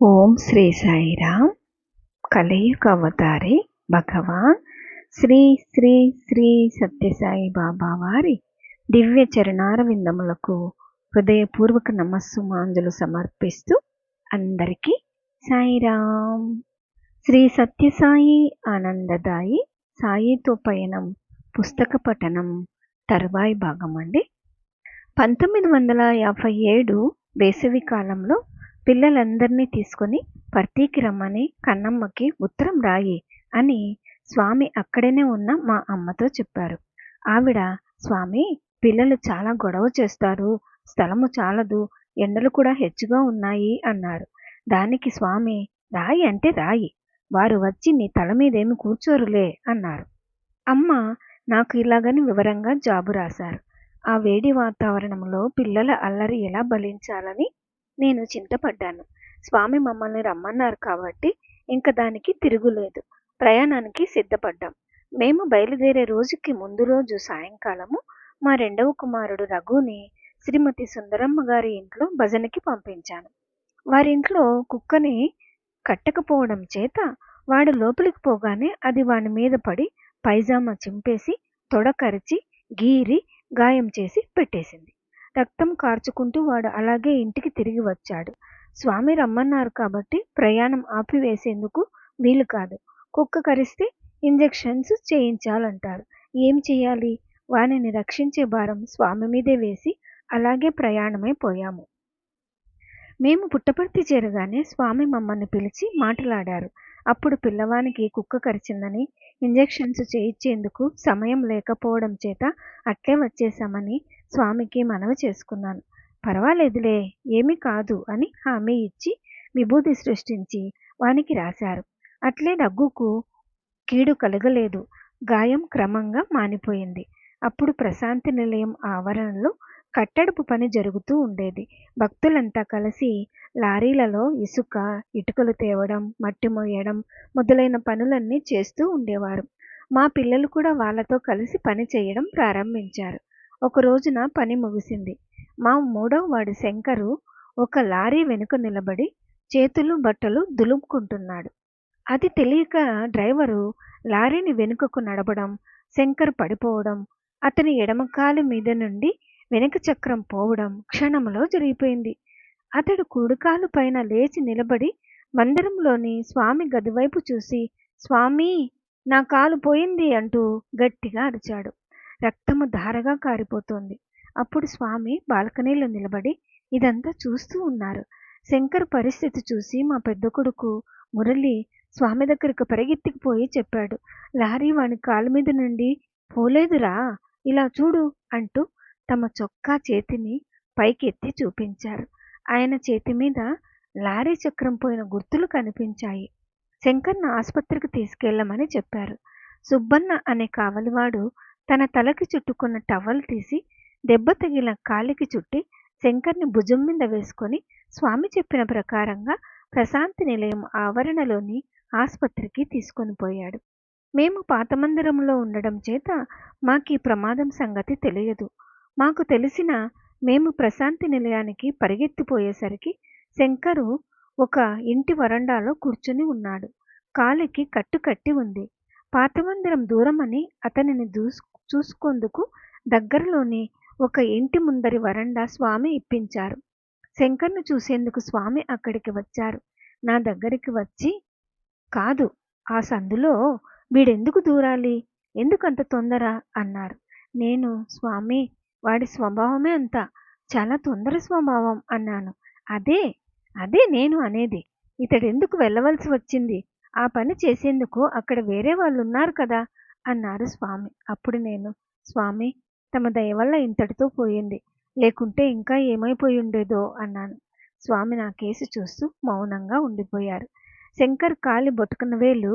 ఓం శ్రీ సాయిరామ్. కలియుగ అవతారి భగవాన్ శ్రీ శ్రీ శ్రీ సత్యసాయి బాబా వారి దివ్య చరణార విందములకు హృదయపూర్వక నమస్సుమాంజలు సమర్పిస్తూ అందరికీ సాయిరామ్. శ్రీ సత్యసాయి ఆనందదాయి సాయితో పయనం పుస్తక పఠనం తరువాయి భాగం అండి. 1957 వేసవి కాలంలో పిల్లలందరినీ తీసుకొని పర్తీకి రమ్మని కన్నమ్మకి ఉత్తరం రాయి అని స్వామి అక్కడనే ఉన్న మా అమ్మతో చెప్పారు. ఆవిడ, స్వామి పిల్లలు చాలా గొడవ చేస్తారు, స్థలము చాలదు, ఎండలు కూడా హెచ్చుగా ఉన్నాయి అన్నారు. దానికి స్వామి, రాయి అంటే రాయి, వారు వచ్చి నీ తల మీదేమి కూర్చోరులే అన్నారు. అమ్మ నాకు ఇలాగని వివరంగా జాబు రాశారు. ఆ వేడి వాతావరణంలో పిల్లల అల్లరి ఎలా భరించాలని నేను చింతపడ్డాను. స్వామి మమ్మల్ని రమ్మన్నారు కాబట్టి ఇంక దానికి తిరుగులేదు. ప్రయాణానికి సిద్ధపడ్డాం. మేము బయలుదేరే రోజుకి ముందు రోజు సాయంకాలము మా రెండవ కుమారుడు రఘుని శ్రీమతి సుందరమ్మ గారి ఇంట్లో భజనకి పంపించాను. వారింట్లో కుక్కని కట్టకపోవడం చేత వాడు లోపలికి పోగానే అది వాని మీద పడి పైజామా చింపేసి తొడకరిచి గీరి గాయం చేసి పెట్టేసింది. రక్తం కార్చుకుంటూ వాడు అలాగే ఇంటికి తిరిగి వచ్చాడు. స్వామి రమ్మన్నారు కాబట్టి ప్రయాణం ఆపివేసేందుకు వీలు కాదు. కుక్క కరిస్తే ఇంజెక్షన్స్ చేయించాలంటారు. ఏం చేయాలి? వానిని రక్షించే భారం స్వామి మీదే వేసి అలాగే ప్రయాణమై పోయాము. మేము పుట్టపర్తి చేరగానే స్వామి మమ్మల్ని పిలిచి మాట్లాడారు. అప్పుడు పిల్లవానికి కుక్క కరిచిందని ఇంజెక్షన్స్ చేయించేందుకు సమయం లేకపోవడం చేత అట్లే వచ్చేశామని స్వామికి మనవి చేసుకున్నాను. పర్వాలేదులే, ఏమీ కాదు అని హామీ ఇచ్చి విభూతి సృష్టించి వానికి రాశారు. అట్లే రఘుకు కీడు కలగలేదు. గాయం క్రమంగా మానిపోయింది. అప్పుడు ప్రశాంతి నిలయం ఆవరణలో కట్టడుపు పని జరుగుతూ ఉండేది. భక్తులంతా కలిసి లారీలలో ఇసుక, ఇటుకలు తేవడం, మట్టి మోయడం మొదలైన పనులన్నీ చేస్తూ ఉండేవారు. మా పిల్లలు కూడా వాళ్ళతో కలిసి పని చేయడం ప్రారంభించారు. ఒక రోజున పని ముగిసింది. మా మూడవ వాడు శంకరు ఒక లారీ వెనుక నిలబడి చేతులు బట్టలు దులుపుకుంటున్నాడు. అది తెలియక డ్రైవరు లారీని వెనుకకు నడపడం, శంకర్ పడిపోవడం, అతని ఎడమకాలు మీద నుండి వెనుక చక్రం పోవడం క్షణంలో జరిగిపోయింది. అతడు కుడికాలు పైన లేచి నిలబడి మందిరంలోని స్వామి గదివైపు చూసి, స్వామి నా కాలు పోయింది అంటూ గట్టిగా అరిచాడు. రక్తము ధారగా కారిపోతోంది. అప్పుడు స్వామి బాల్కనీలో నిలబడి ఇదంతా చూస్తూ ఉన్నారు. శంకర్ పరిస్థితి చూసి మా పెద్ద కొడుకు మురళి స్వామి దగ్గరకు పరిగెత్తికిపోయి చెప్పాడు, లారీ వాని కాలు మీద నుండి పోలేదురా, ఇలా చూడు అంటూ తమ చొక్కా చేతిని పైకెత్తి చూపించారు. ఆయన చేతి మీద లారీ చక్రం పోయిన గుర్తులు కనిపించాయి. శంకర్ను ఆసుపత్రికి తీసుకెళ్లమని చెప్పారు. సుబ్బన్న అనే కావలివాడు తన తలకి చుట్టుకున్న టవల్ తీసి దెబ్బ తగిలిన కాలికి చుట్టి శంకర్ని భుజం మీద వేసుకొని స్వామి చెప్పిన ప్రకారంగా ప్రశాంతి నిలయం ఆవరణలోని ఆసుపత్రికి తీసుకొని పోయాడు. మేము పాత మందిరంలో ఉండడం చేత మాకీ ప్రమాదం సంగతి తెలియదు. మాకు తెలిసిన మేము ప్రశాంతి నిలయానికి పరిగెత్తిపోయేసరికి శంకరు ఒక ఇంటి వరండాలో కూర్చుని ఉన్నాడు. కాలికి కట్టు కట్టి ఉంది. పాత మందిరం దూరమని అతనిని చూసుకొందుకు దగ్గరలోని ఒక ఇంటి ముందరి వరండా స్వామి ఇప్పించారు. శంకర్ను చూసేందుకు స్వామి అక్కడికి వచ్చారు. నా దగ్గరికి వచ్చి, కాదు, ఆ సందులో వీడెందుకు దూరాలి, ఎందుకంత తొందర అన్నారు. నేను, స్వామి వాడి స్వభావమే అంతా, చాలా తొందర స్వభావం అన్నాను. అదే అదే నేను అనేది, ఇతడెందుకు వెళ్ళవలసి వచ్చింది, ఆ పని చేసేందుకు అక్కడ వేరే వాళ్ళు ఉన్నారు కదా అన్నారు స్వామి. అప్పుడు నేను, స్వామి తమ దయ వల్ల ఇంతటితో పోయింది, లేకుంటే ఇంకా ఏమైపోయి ఉండేదో అన్నాను. స్వామి నా కేసు చూస్తూ మౌనంగా ఉండిపోయారు. శంకర్ కాలి బొటకన వేలు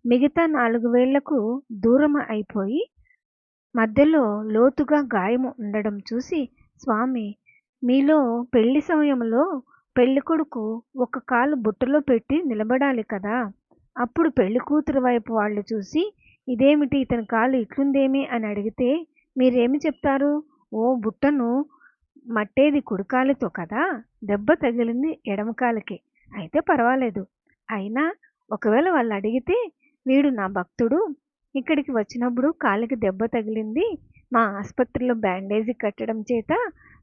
మిగతా 4 వేళ్లకు దూరం అయిపోయి మధ్యలో లోతుగా గాయము ఉండడం చూసి, స్వామి మీలో పెళ్లి సమయంలో పెళ్లి కొడుకు ఒక కాలు బుట్టలో పెట్టి నిలబడాలి కదా, అప్పుడు పెళ్లి కూతురు వైపు వాళ్ళు చూసి ఇదేమిటి ఇతని కాలు ఇట్లుందేమి అని అడిగితే మీరేమి చెప్తారు? ఓ బుట్టను మట్టేది కుడికాలితో కదా, దెబ్బ తగిలింది ఎడమకాలికి, అయితే పర్వాలేదు. అయినా ఒకవేళ వాళ్ళు అడిగితే, వీడు నా భక్తుడు, ఇక్కడికి వచ్చినప్పుడు కాలికి దెబ్బ తగిలింది, మా ఆసుపత్రిలో బ్యాండేజీ కట్టడం చేత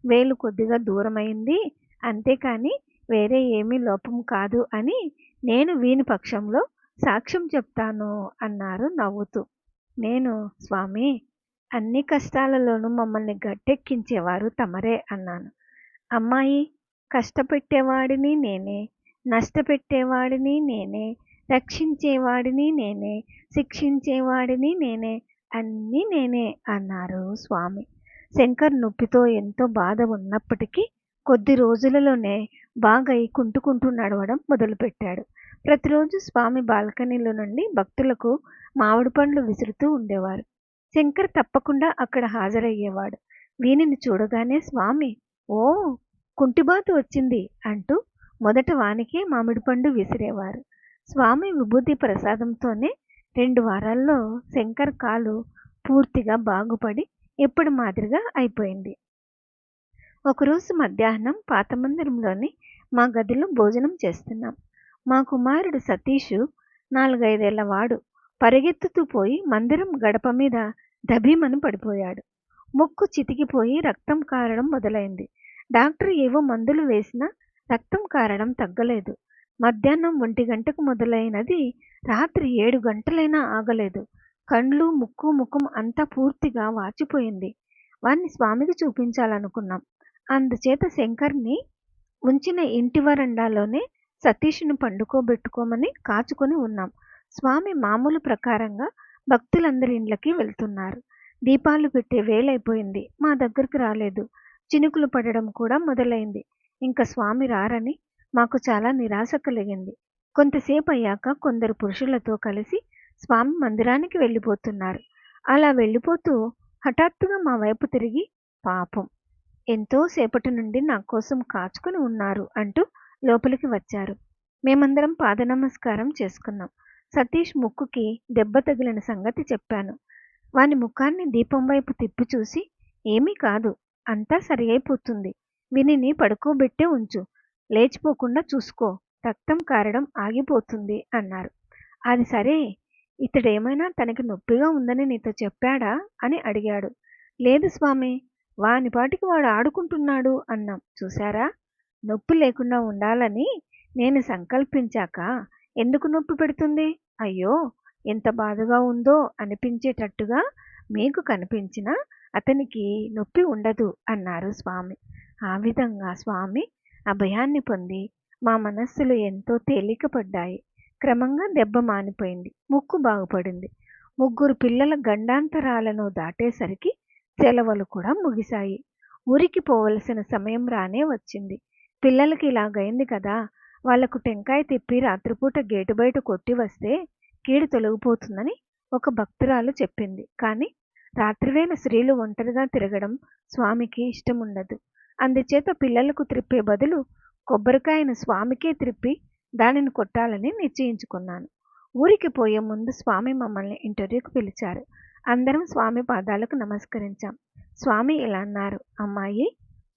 వేలు కొద్దిగా దూరమైంది, అంతేకాని వేరే ఏమీ లోపం కాదు అని నేను వీని పక్షంలో సాక్ష్యం చెప్తాను అన్నారు నవ్వుతూ. నేను, స్వామి, అన్ని కష్టాలలోనూ మమ్మల్ని గట్టెక్కించేవారు తమరే అన్నాను. అమ్మాయి, కష్టపెట్టేవాడిని నేనే, నష్టపెట్టేవాడిని నేనే, రక్షించేవాడిని నేనే, శిక్షించేవాడిని నేనే, అన్నీ నేనే అన్నారు స్వామి. శంకర్ నొప్పితో ఎంతో బాధ ఉన్నప్పటికీ కొద్ది రోజులలోనే బాగై కుంటుకుంటూ నడవడం మొదలుపెట్టాడు. ప్రతిరోజు స్వామి బాల్కనీలో నుండి భక్తులకు మామిడి పండ్లు విసురుతూ ఉండేవారు. శంకర్ తప్పకుండా అక్కడ హాజరయ్యేవాడు. వీనిని చూడగానే స్వామి, ఓ, కుంటిబాతు వచ్చింది అంటూ మొదట వానికే మామిడి పండు విసిరేవారు. స్వామి విభూతి ప్రసాదంతోనే 2 వారాల్లో శంకర్ కాలు పూర్తిగా బాగుపడి ఎప్పుడు మాదిరిగా అయిపోయింది. ఒకరోజు మధ్యాహ్నం పాత మందిరంలోని మా గదిలో భోజనం చేస్తున్నాం. మా కుమారుడు సతీషు 4-5 ఏళ్ల వాడు పరిగెత్తుతూ పోయి మందిరం గడప మీద దభీమని పడిపోయాడు. ముక్కు చితికిపోయి రక్తం కారడం మొదలైంది. డాక్టర్ ఏవో మందులు వేసినా రక్తం కారడం తగ్గలేదు. మధ్యాహ్నం 1 గంటకు మొదలైనది రాత్రి 7 గంటలైనా ఆగలేదు. కండ్లు, ముక్కు, ముఖం అంతా పూర్తిగా వాచిపోయింది. వాణ్ణి స్వామికి చూపించాలనుకున్నాం. అందుచేత శంకర్ని ఉంచిన ఇంటి వరండాలోనే సతీష్ను పండుకోబెట్టుకోమని కాచుకొని ఉన్నాం. స్వామి మామూలు ప్రకారంగా భక్తులందరి ఇండ్లకి వెళ్తున్నారు. దీపాలు పెట్టే వేలైపోయింది. మా దగ్గరకు రాలేదు. చినుకులు పడడం కూడా మొదలైంది. ఇంకా స్వామి రారని మాకు చాలా నిరాశ కలిగింది. కొంతసేపు అయ్యాక కొందరు పురుషులతో కలిసి స్వామి మందిరానికి వెళ్ళిపోతున్నారు. అలా వెళ్ళిపోతూ హఠాత్తుగా మా వైపు తిరిగి, పాపం, ఎంతో సేపటి నుండి నా కోసం కాచుకుని ఉన్నారు అంటూ లోపలికి వచ్చారు. మేమందరం పాద నమస్కారం చేసుకున్నాం. సతీష్ ముక్కుకి దెబ్బ తగిలిన సంగతి చెప్పాను. వాని ముఖాన్ని దీపం వైపు తిప్పి చూసి, ఏమీ కాదు, అంతా సరి అయిపోతుంది, వినిని పడుకోబెట్టే ఉంచు, లేచిపోకుండా చూసుకో, రక్తం కారడం ఆగిపోతుంది అన్నారు. అది సరే, ఇతడేమైనా తనకి నొప్పిగా ఉందని నీతో చెప్పాడా అని అడిగాడు. లేదు స్వామి, వానిపాటికి వాడు ఆడుకుంటున్నాడు అన్నాం. చూశారా, నొప్పి లేకుండా ఉండాలని నేను సంకల్పించాక ఎందుకు నొప్పి పెడుతుంది? అయ్యో, ఎంత బాధగా ఉందో అనిపించేటట్టుగా మీకు కనిపించినా అతనికి నొప్పి ఉండదు అన్నారు స్వామి. ఆ విధంగా స్వామి అభయాన్ని పొంది మా మనస్సులు ఎంతో తేలికపడ్డాయి. క్రమంగా దెబ్బ మానిపోయింది. ముక్కు బాగుపడింది. 3 పిల్లల గండాంతరాలను దాటేసరికి సెలవులు కూడా ముగిశాయి. ఊరికి పోవలసిన సమయం రానే వచ్చింది. పిల్లలకి ఇలాగైంది కదా, వాళ్లకు టెంకాయ తిప్పి రాత్రిపూట గేటు బయట కొట్టి వస్తే కీడు తొలగిపోతుందని ఒక భక్తురాలు చెప్పింది. కానీ రాత్రివేళ స్త్రీలు ఒంటరిగా తిరగడం స్వామికి ఇష్టముండదు. అందుచేత పిల్లలకు త్రిప్పే బదులు కొబ్బరికాయను స్వామికే త్రిప్పి దానిని కొట్టాలని నిశ్చయించుకున్నాను. ఊరికి పోయే ముందు స్వామి మమ్మల్ని ఇంటర్వ్యూకి పిలిచారు. అందరం స్వామి పాదాలకు నమస్కరించాం. స్వామి ఇలా అన్నారు, అమ్మాయి,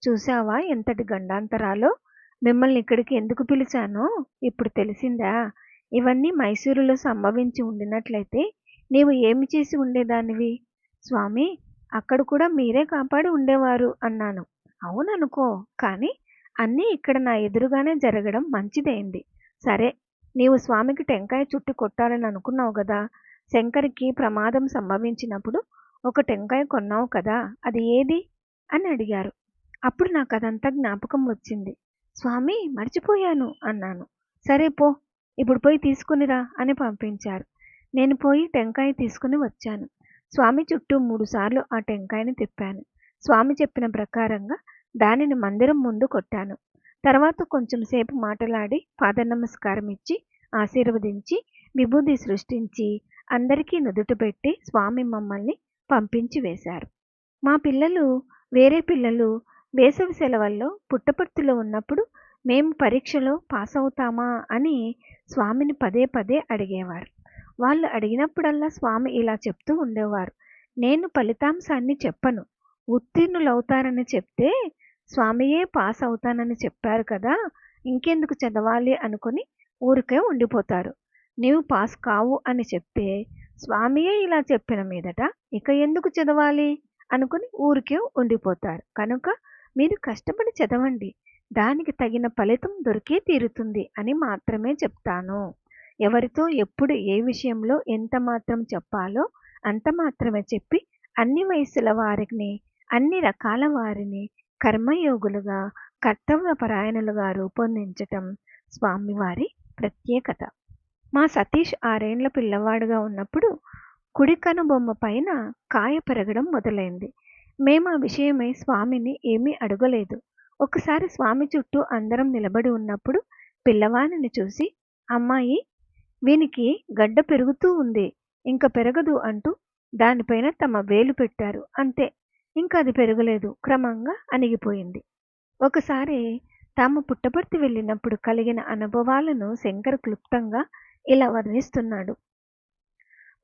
చూసావా ఎంతటి గండాంతరాలో? మిమ్మల్ని ఇక్కడికి ఎందుకు పిలిచానో ఇప్పుడు తెలిసిందా? ఇవన్నీ మైసూరులో సంభవించి ఉండినట్లయితే నీవు ఏమి చేసి ఉండేదానివి? స్వామి, అక్కడ కూడా మీరే కాపాడి ఉండేవారు అన్నాను. అవుననుకో, కానీ అన్నీ ఇక్కడ నా ఎదురుగానే జరగడం మంచిదైంది. సరే, నీవు స్వామికి టెంకాయ చుట్టి కొట్టాలని అనుకున్నావు కదా, శంకర్కి ప్రమాదం సంభవించినప్పుడు ఒక టెంకాయ కొన్నావు కదా, అది ఏది అని అడిగారు. అప్పుడు నాకు అదంతా జ్ఞాపకం వచ్చింది. స్వామి, మర్చిపోయాను అన్నాను. సరే పో, ఇప్పుడు పోయి తీసుకునిరా అని పంపించారు. నేను పోయి టెంకాయ తీసుకుని వచ్చాను. స్వామి చుట్టూ 3 సార్లు ఆ టెంకాయని తిప్పాను. స్వామి చెప్పిన ప్రకారంగా దానిని మందిరం ముందు కొట్టాను. తర్వాత కొంచెం సేపు మాటలాడి పాద నమస్కారం ఇచ్చి ఆశీర్వదించి విభూది సృష్టించి అందరికీ నుదుట పెట్టి స్వామి మమ్మల్ని పంపించి వేశారు. మా పిల్లలు, వేరే పిల్లలు వేసవి సెలవుల్లో పుట్టపర్తిలో ఉన్నప్పుడు మేము పరీక్షలో పాస్ అవుతామా అని స్వామిని పదే పదే అడిగేవారు. వాళ్ళు అడిగినప్పుడల్లా స్వామి ఇలా చెప్తూ ఉండేవారు, నేను ఫలితాంశాన్ని చెప్పను, ఉత్తీర్ణులవుతారని చెప్తే స్వామియే పాస్ అవుతానని చెప్పారు కదా, ఇంకెందుకు చదవాలి అనుకుని ఊరికే ఉండిపోతారు. నీవు పాస్ కావు అని చెప్తే స్వామియే ఇలా చెప్పిన మీదట ఇక ఎందుకు చదవాలి అనుకుని ఊరికే ఉండిపోతారు. కనుక మీరు కష్టపడి చదవండి, దానికి తగిన ఫలితం దొరికే తీరుతుంది అని మాత్రమే చెప్తాను. ఎవరితో ఎప్పుడు ఏ విషయంలో ఎంత మాత్రం చెప్పాలో అంత మాత్రమే చెప్పి అన్ని వయసుల వారిని, అన్ని రకాల వారిని కర్మయోగులుగా, కర్తవ్య పరాయణులుగా రూపొందించటం స్వామివారి ప్రత్యేకత. మా సతీష్ 6 ఏండ్ల పిల్లవాడుగా ఉన్నప్పుడు కుడి కనుబొమ్మ పైన కాయ పెరగడం మొదలైంది. మేము ఆ విషయమై స్వామిని ఏమీ అడగలేదు. ఒకసారి స్వామి చుట్టూ అందరం నిలబడి ఉన్నప్పుడు పిల్లవాడిని చూసి, అమ్మాయి, వీనికి గడ్డ పెరుగుతూ ఉంది, ఇంక పెరగదు అంటూ దానిపైన తమ వేలు పెట్టారు. అంతే, ఇంక అది పెరగలేదు, క్రమంగా అణిగిపోయింది. ఒకసారి తాము పుట్టపర్తి వెళ్ళినప్పుడు కలిగిన అనుభవాలను శంకర్ క్లుప్తంగా ఇలా వర్ణిస్తున్నాడు.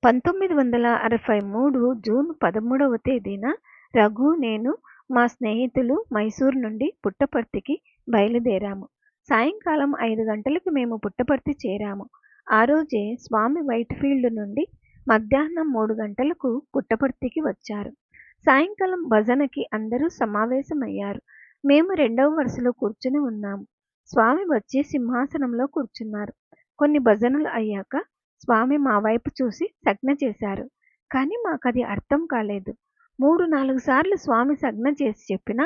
1963 జూన్ 13వ తేదీన రఘు, నేను, మా స్నేహితులు మైసూర్ నుండి పుట్టపర్తికి బయలుదేరాము. సాయంకాలం 5 గంటలకు మేము పుట్టపర్తి చేరాము. ఆ రోజే స్వామి వైట్ ఫీల్డ్ నుండి మధ్యాహ్నం 3 గంటలకు పుట్టపర్తికి వచ్చారు. సాయంకాలం భజనకి అందరూ సమావేశమయ్యారు. మేము 2వ వరుసలో కూర్చుని ఉన్నాము. స్వామి వచ్చి సింహాసనంలో కూర్చున్నారు. కొన్ని భజనలు అయ్యాక స్వామి మా వైపు చూసి సజ్ఞ చేశారు. కానీ మాకది అర్థం కాలేదు. 3-4 సార్లు స్వామి సజ్ఞ చేసి చెప్పినా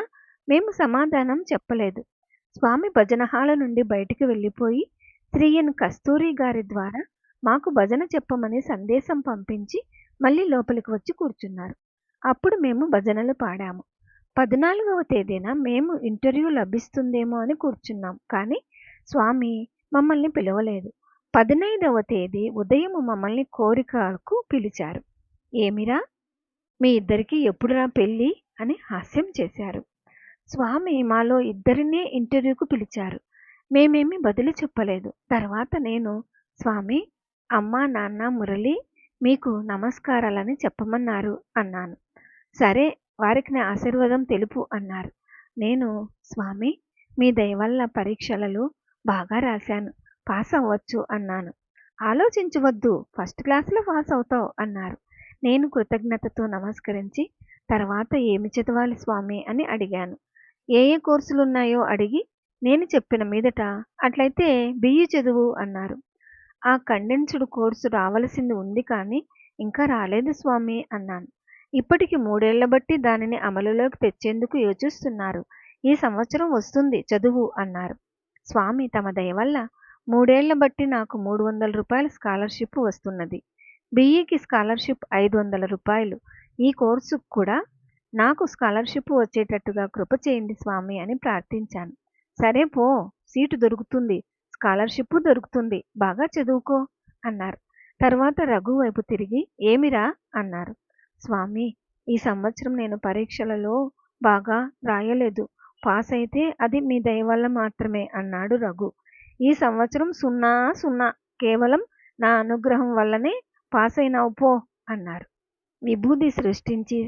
మేము సమాధానం చెప్పలేదు. స్వామి భజన హాల నుండి బయటికి వెళ్ళిపోయి శ్రీ ఎన్ కస్తూరి గారి ద్వారా మాకు భజన చెప్పమని సందేశం పంపించి మళ్ళీ లోపలికి వచ్చి కూర్చున్నారు. అప్పుడు మేము భజనలు పాడాము. 14వ తేదీన మేము ఇంటర్వ్యూ లభిస్తుందేమో అని కూర్చున్నాం. కానీ స్వామి మమ్మల్ని పిలవలేదు. 15వ తేదీ ఉదయం మమ్మల్ని కోరికకు పిలిచారు. ఏమిరా, మీ ఇద్దరికి ఎప్పుడురా పెళ్ళి అని హాస్యం చేశారు. స్వామి మాలో ఇద్దరినే ఇంటర్వ్యూకు పిలిచారు. మేమేమి బదులు చెప్పలేదు. తర్వాత నేను, స్వామి, అమ్మ, నాన్న, మురళి మీకు నమస్కారాలని చెప్పమన్నారు అన్నాను. సరే, వారికి నా ఆశీర్వాదం తెలుపు అన్నారు. నేను, స్వామి, మీ దయ వల్ల పరీక్షలలో బాగా రాశాను, పాస్ అవ్వచ్చు అన్నాను. ఆలోచించవద్దు, ఫస్ట్ క్లాస్లో పాస్ అవుతావు అన్నారు. నేను కృతజ్ఞతతో నమస్కరించి తర్వాత ఏమి చదవాలి స్వామి అని అడిగాను. ఏ ఏ కోర్సులున్నాయో అడిగి నేను చెప్పిన మీదట అట్లయితే బిఈ చదువు అన్నారు. ఆ కండెన్స్డ్ కోర్సు రావలసింది ఉంది కానీ ఇంకా రాలేదు స్వామి అన్నాను. ఇప్పటికి 3 ఏళ్ల బట్టి దానిని అమలులోకి తెచ్చేందుకు యోచిస్తున్నారు. ఈ సంవత్సరం వస్తుంది, చదువు అన్నారు. స్వామి తమ దయ వల్ల 3 ఏళ్ల బట్టి నాకు 300 రూపాయల స్కాలర్షిప్ వస్తున్నది. బిఈకి స్కాలర్షిప్ 500 రూపాయలు. ఈ కోర్సుకు కూడా నాకు స్కాలర్షిప్ వచ్చేటట్టుగా కృప చేయండి స్వామి అని ప్రార్థించాను. సరే పో, సీటు దొరుకుతుంది, స్కాలర్షిప్ దొరుకుతుంది, బాగా చదువుకో అన్నారు. తర్వాత రఘు వైపు తిరిగి, ఏమిరా అన్నారు. స్వామి, ఈ సంవత్సరం నేను పరీక్షలలో బాగా రాయలేదు, పాస్ అయితే అది మీ దయ వల్ల మాత్రమే అన్నాడు రఘు. ఈ సంవత్సరం 0 కేవలం నా అనుగ్రహం వల్లనే పాస్ అయినావు పో అన్నారు. విభూది సృష్టించి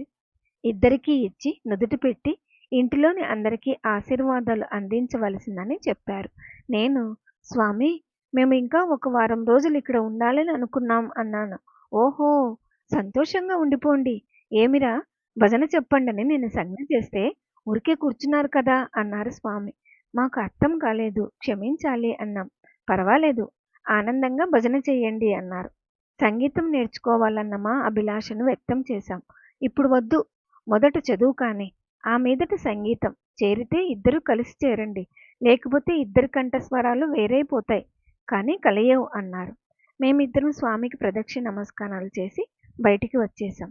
ఇద్దరికీ ఇచ్చి నుదుటి పెట్టి ఇంటిలోని అందరికీ ఆశీర్వాదాలు అందించవలసిందని చెప్పారు. నేను, స్వామి, మేము ఇంకా 1 వారం రోజులు ఇక్కడ ఉండాలని అనుకున్నాం అన్నాను. ఓహో, సంతోషంగా ఉండిపోండి, ఏమిరా భజన చెప్పండి అని నేను సంజ్ఞ చేస్తే ఊరికే కూర్చున్నారు కదా అన్నారు స్వామి. మాకు అర్థం కాలేదు, క్షమించాలి అన్నాం. పర్వాలేదు, ఆనందంగా భజన చెయ్యండి అన్నారు. సంగీతం నేర్చుకోవాలన్న మా అభిలాషను వ్యక్తం చేశాం. ఇప్పుడు వద్దు, మొదట చదువు కానీ ఆ మీదట సంగీతం. చేరితే ఇద్దరు కలిసి చేరండి, లేకపోతే ఇద్దరి కంఠస్వరాలు వేరైపోతాయి, కానీ కలయవు అన్నారు. మేమిద్దరం స్వామికి ప్రదక్షిణ నమస్కారాలు చేసి బయటికి వచ్చేసాం.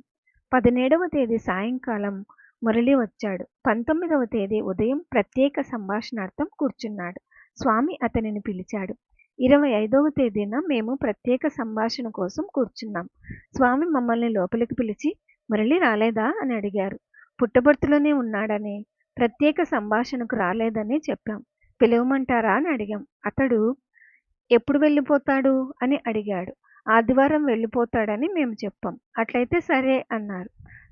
17వ తేదీ సాయంకాలం మురళి వచ్చాడు. 19వ తేదీ ఉదయం ప్రత్యేక సంభాషణార్థం కూర్చున్నాడు. స్వామి అతనిని పిలిచాడు. 25వ తేదీన మేము ప్రత్యేక సంభాషణ కోసం కూర్చున్నాం. స్వామి మమ్మల్ని లోపలికి పిలిచి, మురళి రాలేదా అని అడిగారు. పుట్టపర్తిలోనే ఉన్నాడని, ప్రత్యేక సంభాషణకు రాలేదని చెప్పాం. పిలవమంటారా అని అడిగాం. అతడు ఎప్పుడు వెళ్ళిపోతాడు అని అడిగాడు. ఆదివారం వెళ్ళిపోతాడని మేము చెప్పాం. అట్లయితే సరే అన్నారు.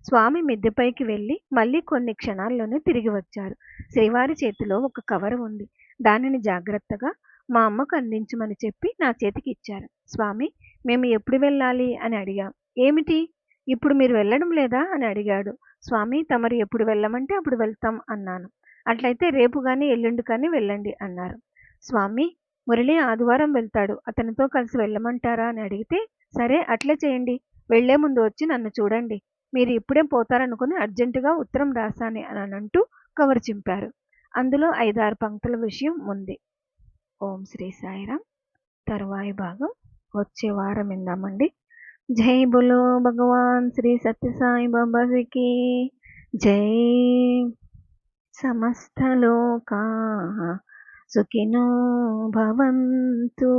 స్వామి మిద్దెపైకి వెళ్ళి మళ్ళీ కొన్ని క్షణాల్లోనే తిరిగి వచ్చారు. శ్రీవారి చేతిలో ఒక కవర్ ఉంది. దానిని జాగ్రత్తగా మా అమ్మకు అందించమని చెప్పి నా చేతికి ఇచ్చారు. స్వామి, మేము ఎప్పుడు వెళ్ళాలి అని అడిగాం. ఏమిటి, ఇప్పుడు మీరు వెళ్ళడం లేదా అని అడిగాడు. స్వామి, తమరు ఎప్పుడు వెళ్ళమంటే అప్పుడు వెళ్తాం అన్నాను. అట్లయితే రేపు కానీ ఎల్లుండి కానీ వెళ్ళండి అన్నారు. స్వామి, మురళి ఆదివారం వెళ్తాడు, అతనితో కలిసి వెళ్ళమంటారా అని అడిగితే, సరే అట్లే చేయండి, వెళ్లే ముందు వచ్చి నన్ను చూడండి, మీరు ఇప్పుడే పోతారనుకుని అర్జెంటుగా ఉత్తరం రాశాను అని అంటూ కవర్ చింపారు. అందులో 5-6 పంక్తుల విషయం ఉంది. ఓం శ్రీ సాయిరామ్. తరువాయి భాగం వచ్చే వారం విందామండి. జై బోలో భగవాన్ శ్రీ సత్య సాయి బాబాకి జై. సమస్త లోకా సుఖినో భవంతు.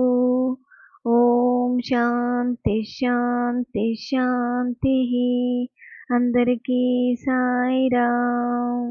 ఓం శాంతి శాంతి శాంతి. అందరికీ సాయిరామ్.